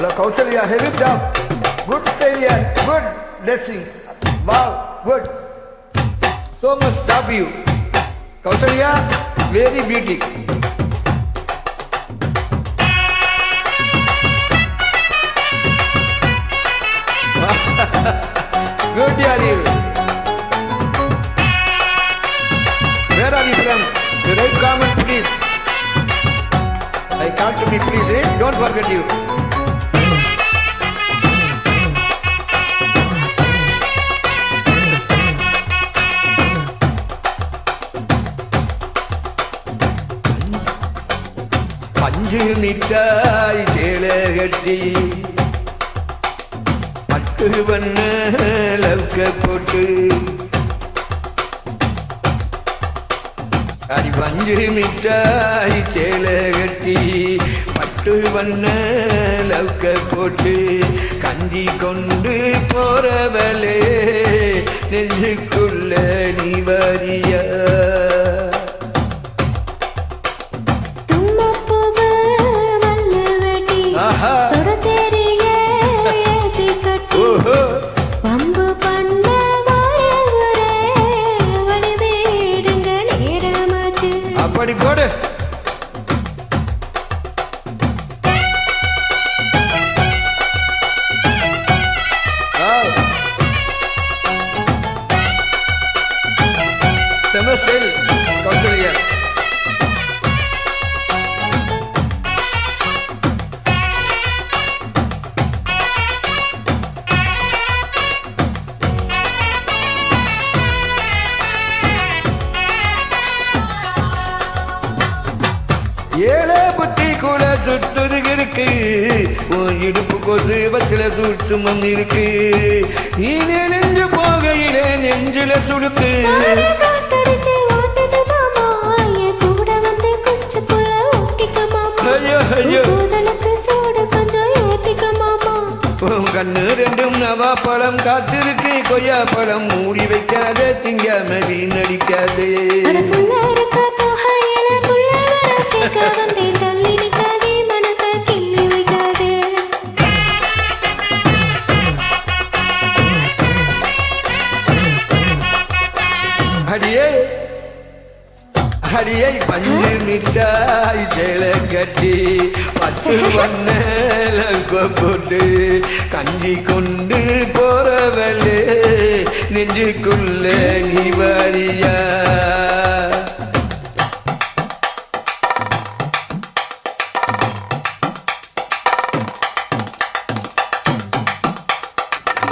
Hello, Kausalya, heavy job. Good failure, good dressing. Wow, good. So much love you. Kausalya, very beauty. Good, dear. Where are you from? You write comment, please. I call to me, please. Don't forget you. பஞ்சு மிட்டாய் சேலை கட்டி பட்டு வண்ண லவுக்க போட்டு அடி பஞ்சு மிட்டாய் சேலை கட்டி பட்டு வண்ண லவுக்க போட்டு கஞ்சி கொண்டு போறவளே நெஞ்சுக்குள்ள நீ வரியா அப்படி போடு செமஸ்டர் கௌசல்யா ஏழை புத்தி கூட சுத்துது இருக்கு உன் இடுப்பு கொசு பத்தில சுட்டு மண் இருக்கு நீ நெஞ்சு போகையிலே நெஞ்சில சுடுக்கு ஐயோ ஐயோ உன் கண்ணு ரெண்டும் நவா பழம் காத்திருக்கு கொய்யா பழம் மூடி வைக்காத திங்காம வீணடிக்காதே அடியே அடியை பஞ்சு மிட்டாய் சேலை கட்டி பட்டு வண்ண போட்டு கஞ்சி கொண்டு போறவளே நெஞ்சுக்குள்ள நீ வரியா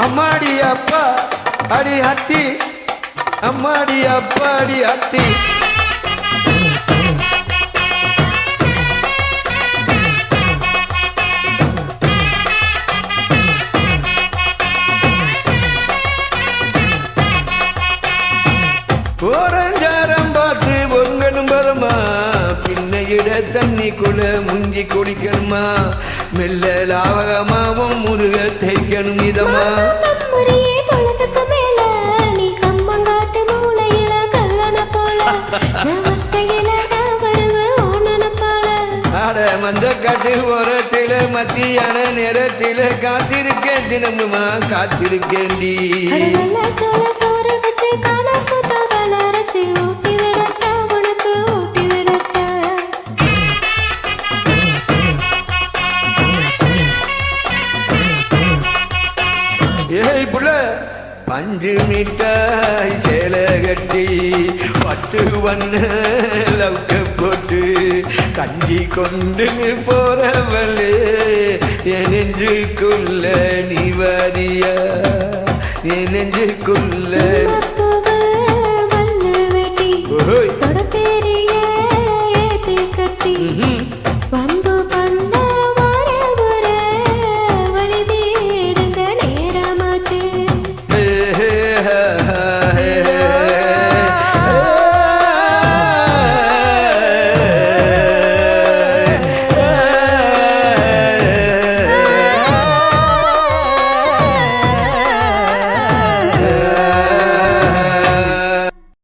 அம்மாடி அப்பா அடி ஹத்தி அம்மாடி அப்பா அடி ஹத்தி ஓரஞ்சாரம் பார்த்து பொங்கணும் பரமா பின்னையிட தண்ணிக்குள்ள முங்கி குடிக்கணுமா மெல்ல லாவகமாவும் முருக தேய்க்கணும் இதமா ஆட மந்த காட்டு ஓரத்தில மத்தியான நேரத்தில காத்திருக்கேன் தினமுமா காத்திருக்கேண்டி ஏய் புள்ள பஞ்சு மிட்டாய் சேலை கட்டி பட்டு வண்ண லவுக்க போட்டு கஞ்சி கொண்டு போறவளே என் நெஞ்சுக்குள்ள நீ வரியா என் நெஞ்சுக்குள்ள